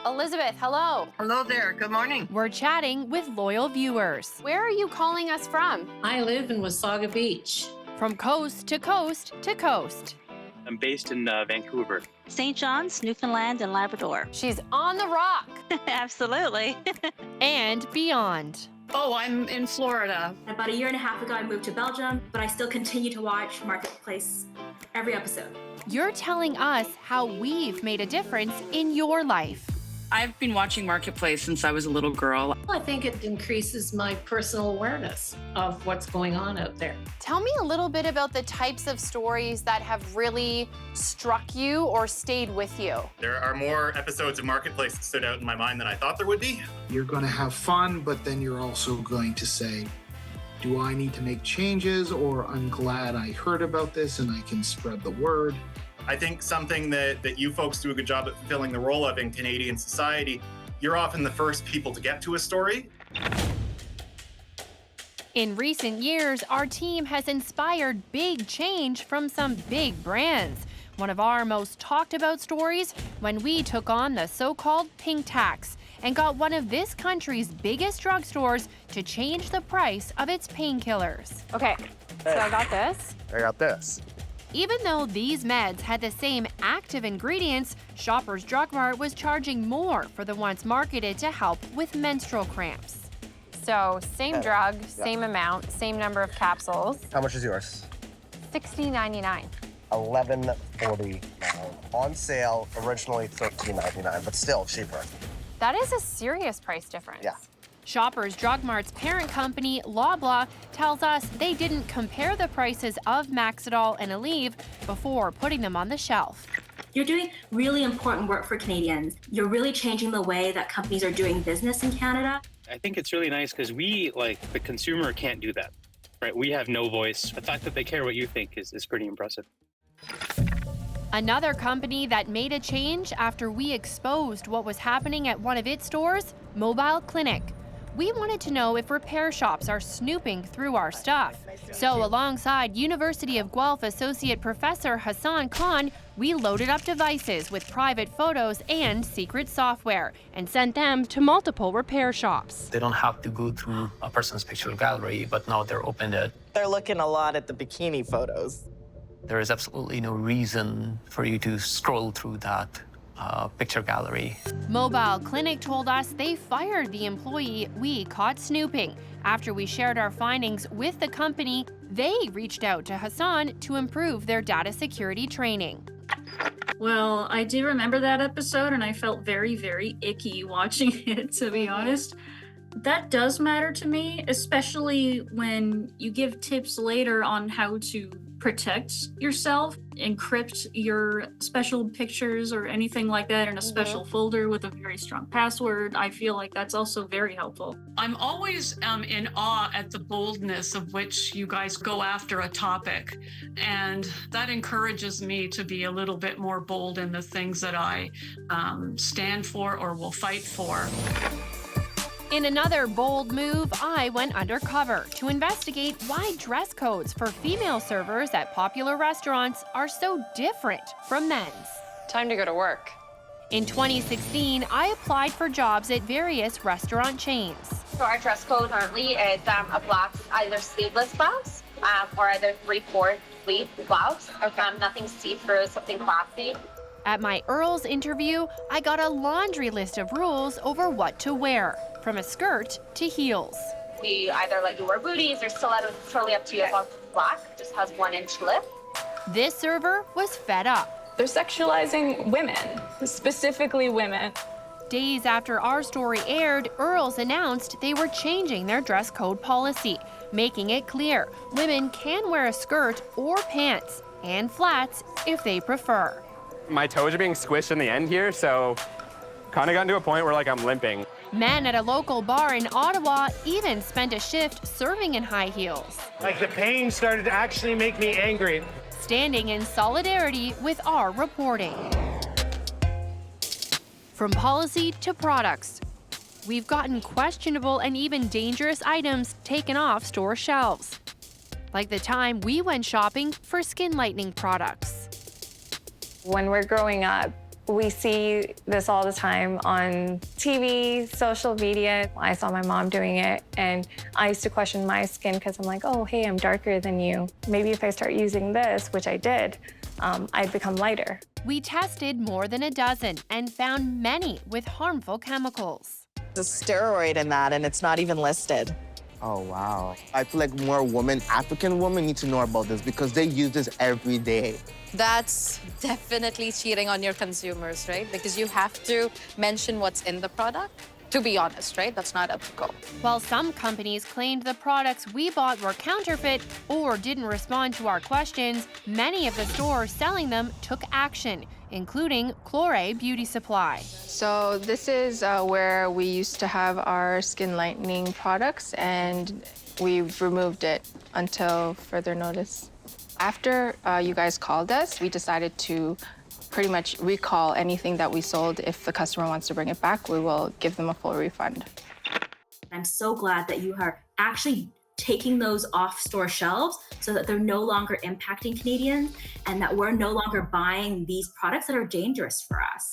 Elizabeth, hello. Hello there. Good morning. We're chatting with loyal viewers. Where are you calling us from? I live in Wasaga Beach. From coast to coast to coast. I'm based in Vancouver. St. John's, Newfoundland, and Labrador. She's on the rock. Absolutely. And beyond. Oh, I'm in Florida. About a year and a half ago, I moved to Belgium, but I still continue to watch Marketplace every episode. You're telling us how we've made a difference in your life. I've been watching Marketplace since I was a little girl. I think it increases my personal awareness of what's going on out there. Tell me a little bit about the types of stories that have really struck you or stayed with you. There are more episodes of Marketplace that stood out in my mind than I thought there would be. You're going to have fun, but then you're also going to say, do I need to make changes, or I'm glad I heard about this and I can spread the word? I think something that you folks do a good job at fulfilling the role of in Canadian society, you're often the first people to get to a story. In recent years, our team has inspired big change from some big brands. One of our most talked about stories, when we took on the so-called pink tax and got one of this country's biggest drugstores to change the price of its painkillers. Okay, so I got this. I got this. Even though these meds had the same active ingredients, Shoppers Drug Mart was charging more for the ones marketed to help with menstrual cramps. So same drug, same amount, same number of capsules. How much is yours? $60.99. $11.49. On sale, originally $13.99, but still cheaper. That is a serious price difference. Yeah. Shoppers Drug Mart's parent company, Loblaw, tells us they didn't compare the prices of Maxidol and Aleve before putting them on the shelf. You're doing really important work for Canadians. You're really changing the way that companies are doing business in Canada. I think it's really nice because we, like, the consumer can't do that, right? We have no voice. The fact that they care what you think is pretty impressive. Another company that made a change after we exposed what was happening at one of its stores, Mobile Clinic. We wanted to know if repair shops are snooping through our stuff. So alongside University of Guelph Associate Professor Hassan Khan, we loaded up devices with private photos and secret software and sent them to multiple repair shops. They don't have to go through a person's picture gallery, but now they're open it. They're looking a lot at the bikini photos. There is absolutely no reason for you to scroll through that picture gallery. Mobile Clinic told us they fired the employee we caught snooping. After we shared our findings with the company, they reached out to Hassan to improve their data security training. Well, I do remember that episode and I felt very, very icky watching it, to be honest. That does matter to me, especially when you give tips later on how to protect yourself, encrypt your special pictures or anything like that in a special folder with a very strong password. I feel like that's also very helpful. I'm always in awe at the boldness of which you guys go after a topic. And that encourages me to be a little bit more bold in the things that I stand for or will fight for. In another bold move, I went undercover to investigate why dress codes for female servers at popular restaurants are so different from men's. Time to go to work. In 2016, I applied for jobs at various restaurant chains. So our dress code currently is a black, either sleeveless blouse or either 3/4 sleeve blouse. Nothing see-through, something classy. At my Earls interview, I got a laundry list of rules over what to wear, from a skirt to heels. We either let you wear booties or stilettos, it's totally up to you. As long as it's black, just has 1-inch lip. This server was fed up. They're sexualizing women, specifically women. Days after our story aired, Earls announced they were changing their dress code policy, making it clear women can wear a skirt or pants, and flats if they prefer. My toes are being squished in the end here, so kind of gotten to a point where I'm limping. Men at a local bar in Ottawa even spent a shift serving in high heels. The pain started to actually make me angry. Standing in solidarity with our reporting. From policy to products, we've gotten questionable and even dangerous items taken off store shelves. Like the time we went shopping for skin lightening products. When we're growing up, We see this all the time on TV, social media. I saw my mom doing it, and I used to question my skin because I'm like, oh, hey, I'm darker than you. Maybe if I start using this, which I did, I'd become lighter. We tested more than a dozen and found many with harmful chemicals. There's a steroid in that, and it's not even listed. Oh, wow. I feel like more women, African women, need to know about this because they use this every day. That's definitely cheating on your consumers, right? Because you have to mention what's in the product. To be honest, right? That's not ethical. While some companies claimed the products we bought were counterfeit or didn't respond to our questions, many of the stores selling them took action, including Clore Beauty Supply. So this is where we used to have our skin lightening products, and we've removed it until further notice. After you guys called us, we decided to pretty much recall anything that we sold. If the customer wants to bring it back, we will give them a full refund. I'm so glad that you are actually taking those off store shelves so that they're no longer impacting Canadians and that we're no longer buying these products that are dangerous for us.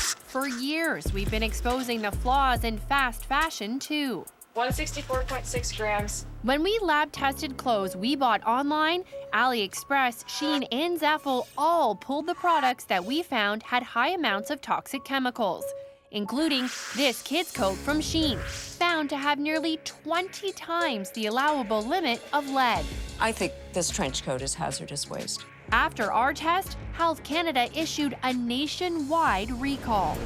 For years, we've been exposing the flaws in fast fashion too. 164.6 grams. When we lab tested clothes we bought online, AliExpress, Shein, and Zeffel all pulled the products that we found had high amounts of toxic chemicals, including this kid's coat from Shein, found to have nearly 20 times the allowable limit of lead. I think this trench coat is hazardous waste. After our test, Health Canada issued a nationwide recall.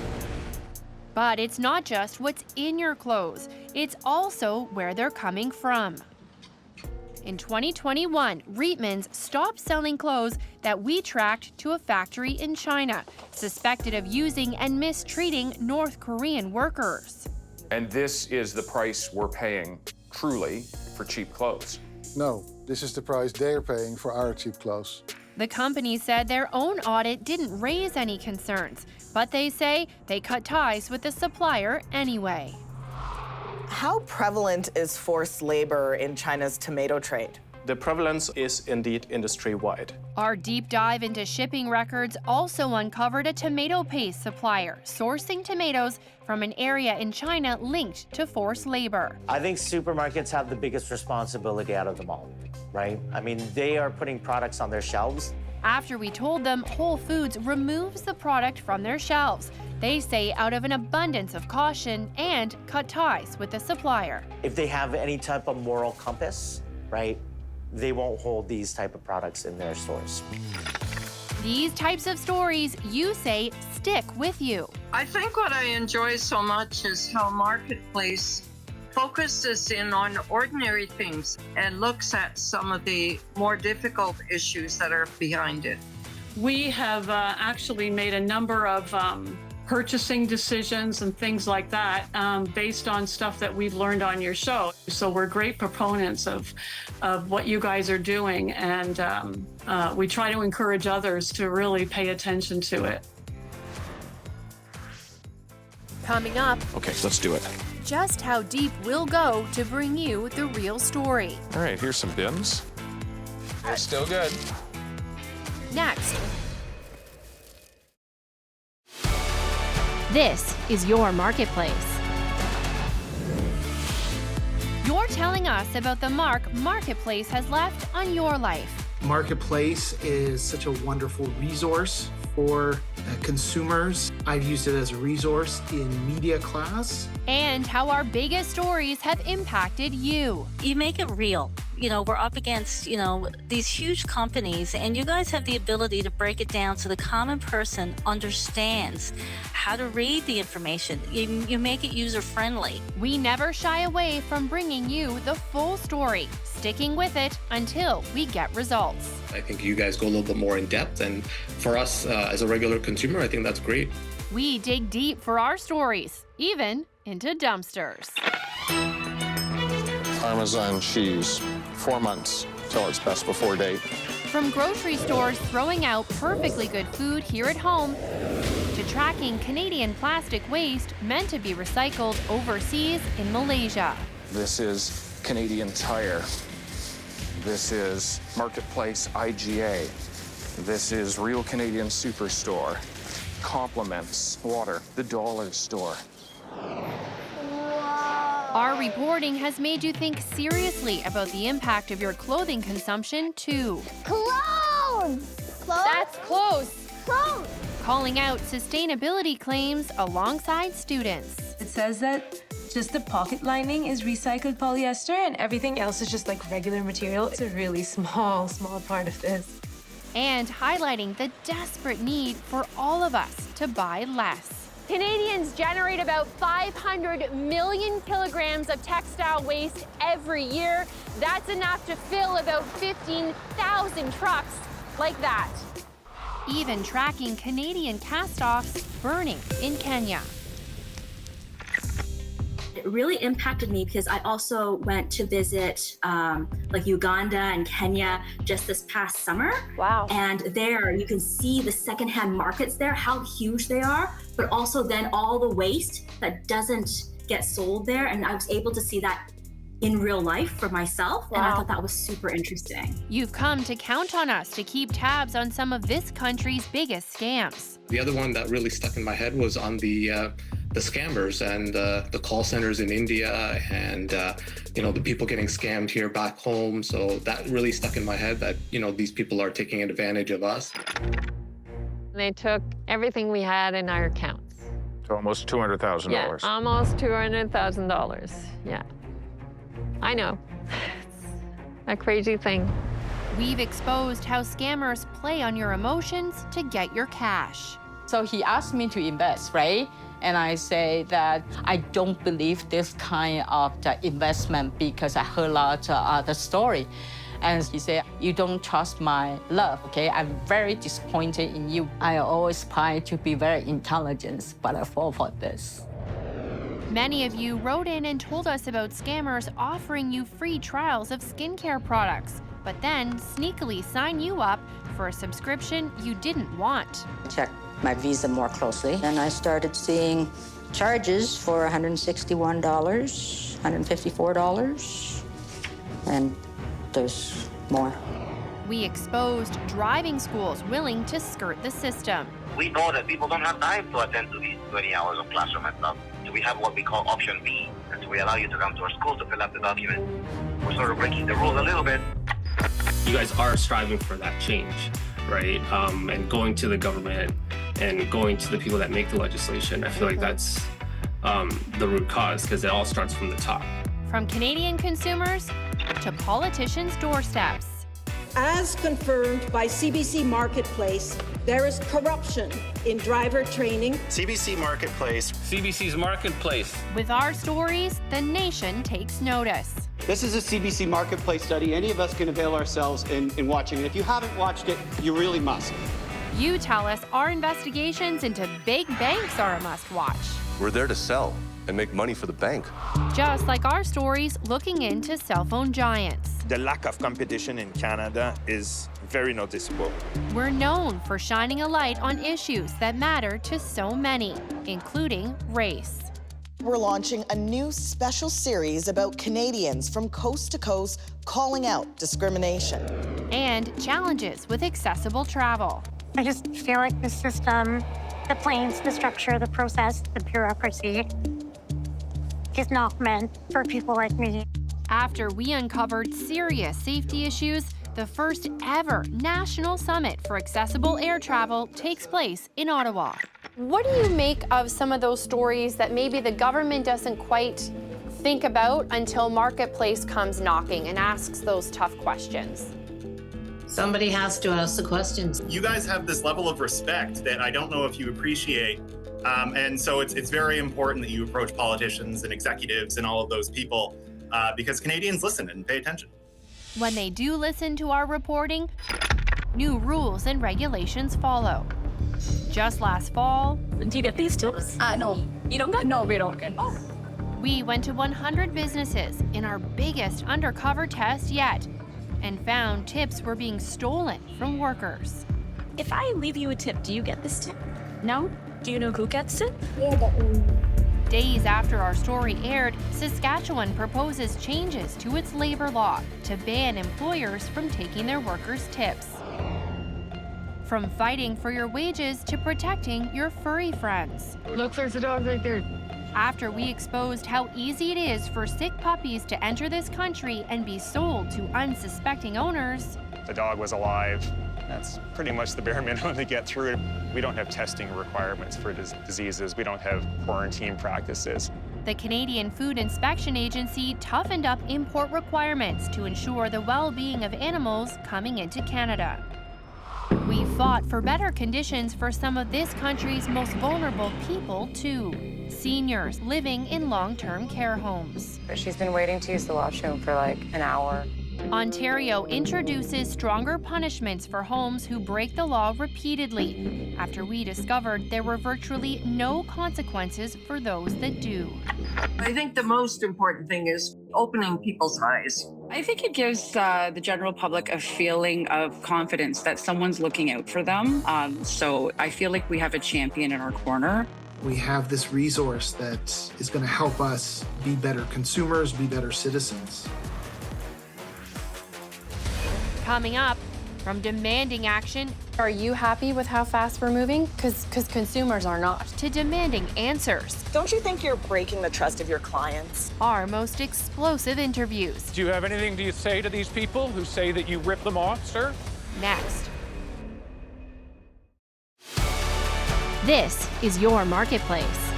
But it's not just what's in your clothes, it's also where they're coming from. In 2021, Reitmans stopped selling clothes that we tracked to a factory in China, suspected of using and mistreating North Korean workers. And this is the price we're paying, truly, for cheap clothes. No, this is the price they're paying for our cheap clothes. The company said their own audit didn't raise any concerns, but they say they cut ties with the supplier anyway. How prevalent is forced labor in China's tomato trade? The prevalence is indeed industry-wide. Our deep dive into shipping records also uncovered a tomato paste supplier sourcing tomatoes from an area in China linked to forced labor. I think supermarkets have the biggest responsibility out of them all, right? I mean, they are putting products on their shelves. After we told them, Whole Foods removes the product from their shelves. They say out of an abundance of caution and cut ties with the supplier. If they have any type of moral compass, right, they won't hold these type of products in their stores. These types of stories, you say, stick with you. I think what I enjoy so much is how Marketplace focuses in on ordinary things and looks at some of the more difficult issues that are behind it. We have actually made a number of purchasing decisions and things like that based on stuff that we've learned on your show. So we're great proponents of what you guys are doing, and we try to encourage others to really pay attention to it. Coming up, Okay, let's do it. just how deep we'll go to bring you the real story. All right, here's some bins. They're still good. Next. This is your marketplace. You're telling us about the mark Marketplace has left on your life. Marketplace is such a wonderful resource for consumers. I've used it as a resource in media class. And how our biggest stories have impacted you. You make it real. You know, we're up against, these huge companies, and you guys have the ability to break it down so the common person understands how to read the information. You make it user-friendly. We never shy away from bringing you the full story, sticking with it until we get results. I think you guys go a little bit more in depth, and for us as a regular consumer, I think that's great. We dig deep for our stories, even into dumpsters. Parmesan cheese, 4 months till its best before date. From grocery stores throwing out perfectly good food here at home to tracking Canadian plastic waste meant to be recycled overseas in Malaysia. This is Canadian Tire. This is Marketplace IGA. This is Real Canadian Superstore. Compliments, water, the dollar store. Our reporting has made you think seriously about the impact of your clothing consumption, too. Clothes! That's close. Clothes! Calling out sustainability claims alongside students. It says that just the pocket lining is recycled polyester and everything else is just like regular material. It's a really small part of this. And highlighting the desperate need for all of us to buy less. Canadians generate about 500 million kilograms of textile waste every year. That's enough to fill about 15,000 trucks like that. Even tracking Canadian cast-offs burning in Kenya. It really impacted me because I also went to visit like Uganda and Kenya just this past summer. Wow. And there you can see the secondhand markets there, how huge they are, but also then all the waste that doesn't get sold there. And I was able to see that in real life for myself. Wow. And I thought that was super interesting. You've come to count on us to keep tabs on some of this country's biggest scams. The other one that really stuck in my head was on the scammers and the call centers in India and the people getting scammed here back home. So that really stuck in my head that these people are taking advantage of us. They took everything we had in our accounts. So almost $200,000. Yeah, almost $200,000. Yeah, I know. It's a crazy thing. We've exposed how scammers play on your emotions to get your cash. So he asked me to invest, right? And I say that I don't believe this kind of the investment because I heard a lot of the story. And he said, you don't trust my love, okay? I'm very disappointed in you. I always try to be very intelligent, but I fall for this. Many of you wrote in and told us about scammers offering you free trials of skincare products, but then sneakily sign you up for a subscription you didn't want. Check my Visa more closely, and I started seeing charges for $161, $154, and there's more. We exposed driving schools willing to skirt the system. We know that people don't have time to attend to these 20 hours of classroom and stuff. So we have what we call option B, and so we allow you to come to our school to fill out the document. We're sort of breaking the rules a little bit. You guys are striving for that change, right? And going to the government and going to the people that make the legislation. I feel like that's the root cause, because it all starts from the top. From Canadian consumers to politicians' doorsteps. As confirmed by CBC Marketplace, there is corruption in driver training. CBC Marketplace. CBC's Marketplace. With our stories, the nation takes notice. This is a CBC Marketplace study. Any of us can avail ourselves in watching it. If you haven't watched it, you really must. You tell us our investigations into big banks are a must-watch. We're there to sell and make money for the bank. Just like our stories looking into cell phone giants. The lack of competition in Canada is very noticeable. We're known for shining a light on issues that matter to so many, including race. We're launching a new special series about Canadians from coast to coast calling out discrimination. And challenges with accessible travel. I just feel like the system, the planes, the structure, the process, the bureaucracy is not meant for people like me. After we uncovered serious safety issues, the first ever national summit for accessible air travel takes place in Ottawa. What do you make of some of those stories that maybe the government doesn't quite think about until Marketplace comes knocking and asks those tough questions? Somebody has to ask the questions. You guys have this level of respect that I don't know if you appreciate. And so it's very important that you approach politicians and executives and all of those people because Canadians listen and pay attention. When they do listen to our reporting, new rules and regulations follow. Just last fall, do you get these too? No. You don't get? No, we don't get. Oh. We went to 100 businesses in our biggest undercover test yet and found tips were being stolen from workers. If I leave you a tip, do you get this tip? No? Do you know who gets it? Days after our story aired, Saskatchewan proposes changes to its labor law to ban employers from taking their workers' tips. From fighting for your wages to protecting your furry friends. Look, there's a dog right there. After we exposed how easy it is for sick puppies to enter this country and be sold to unsuspecting owners, the dog was alive. That's pretty much the bare minimum to get through it. We don't have testing requirements for diseases. We don't have quarantine practices. the Canadian Food Inspection Agency toughened up import requirements to ensure the well-being of animals coming into Canada. We fought for better conditions for some of this country's most vulnerable people, too. Seniors living in long-term care homes. She's been waiting to use the washroom for like an hour. Ontario introduces stronger punishments for homes who break the law repeatedly after we discovered there were virtually no consequences for those that do. I think the most important thing is opening people's eyes. I think it gives the general public a feeling of confidence that someone's looking out for them. So I feel like we have a champion in our corner. We have this resource that is going to help us be better consumers, be better citizens. Coming up, from demanding action, are you happy with how fast we're moving? Because consumers are not. To demanding answers. Don't you think you're breaking the trust of your clients? Our most explosive interviews. Do you have anything to say to these people who say that you rip them off, sir? Next. This is your marketplace.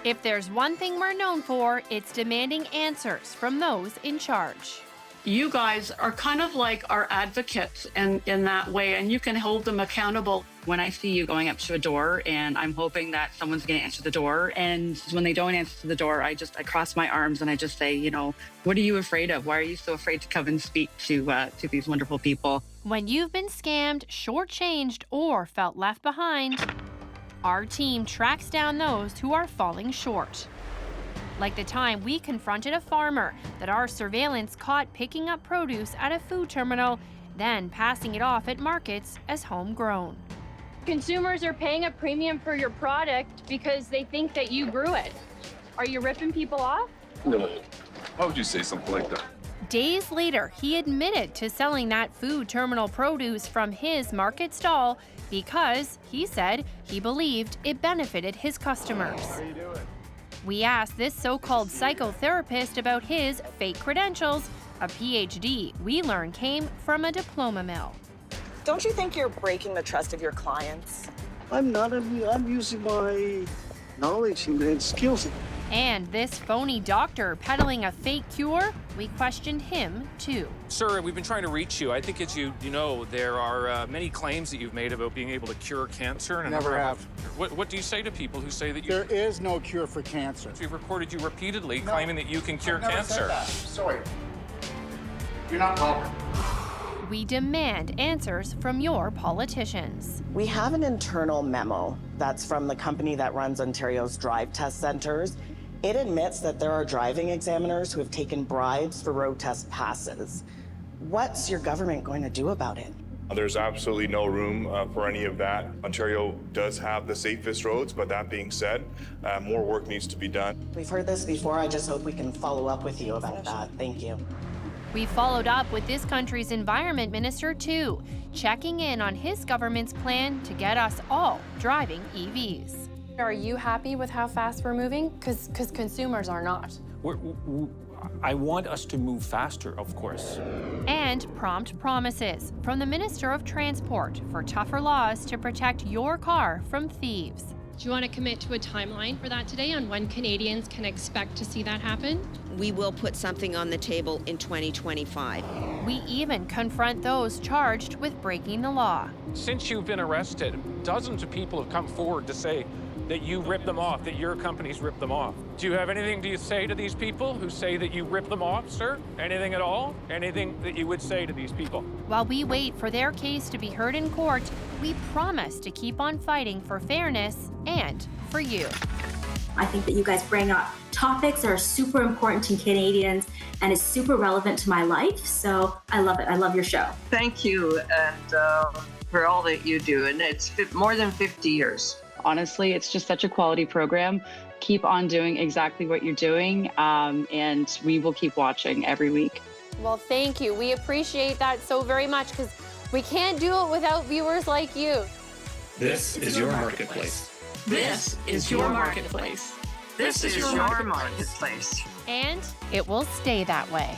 If there's one thing we're known for, it's demanding answers from those in charge. You guys are kind of like our advocates in that way, and you can hold them accountable. When I see you going up to a door and I'm hoping that someone's going to answer the door, and when they don't answer the door, I cross my arms and I just say, you know, what are you afraid of? Why are you so afraid to come and speak to these wonderful people? When you've been scammed, shortchanged, or felt left behind, our team tracks down those who are falling short. Like the time we confronted a farmer that our surveillance caught picking up produce at a food terminal, then passing it off at markets as homegrown. Consumers are paying a premium for your product because they think that you grew it. Are you ripping people off? No. Why would you say something like that? Days later, he admitted to selling that food terminal produce from his market stall because, he said, he believed it benefited his customers. How are you doing? We asked this so-called psychotherapist about his fake credentials, a PhD we learned came from a diploma mill. Don't you think you're breaking the trust of your clients? I'm not. I'm using my knowledge and skills. And this phony doctor peddling a fake cure, we questioned him too. Sir, we've been trying to reach you. I think as you know, there are many claims that you've made about being able to cure cancer. And Never have. What do you say to people who say that you... There is no cure for cancer. We've recorded you repeatedly claiming that you can cure I've never cancer. said that. Sorry. You're not welcome. We demand answers from your politicians. We have an internal memo that's from the company that runs Ontario's drive test centers. It admits that there are driving examiners who have taken bribes for road test passes. What's your government going to do about it? There's absolutely no room for any of that. Ontario does have the safest roads, but that being said, more work needs to be done. We've heard this before. I just hope we can follow up with you about that. Thank you. We followed up with this country's environment minister too, checking in on his government's plan to get us all driving EVs. Are you happy with how fast we're moving? Because consumers are not. I want us to move faster, of course. And prompt promises from the Minister of Transport for tougher laws to protect your car from thieves. Do you want to commit to a timeline for that today on when Canadians can expect to see that happen? We will put something on the table in 2025. We even confront those charged with breaking the law. Since you've been arrested, dozens of people have come forward to say that you ripped them off, that your companies ripped them off. Do you have anything to say to these people who say that you ripped them off, sir? Anything at all? Anything that you would say to these people? While we wait for their case to be heard in court, we promise to keep on fighting for fairness and for you. I think that you guys bring up topics that are super important to Canadians and is super relevant to my life. So I love it. I love your show. Thank you and for all that you do. And it's more than 50 years. Honestly, it's just such a quality program. Keep on doing exactly what you're doing, and we will keep watching every week. Well, thank you. We appreciate that so very much because we can't do it without viewers like you. This is your marketplace. This is your marketplace. This is your marketplace. And it will stay that way.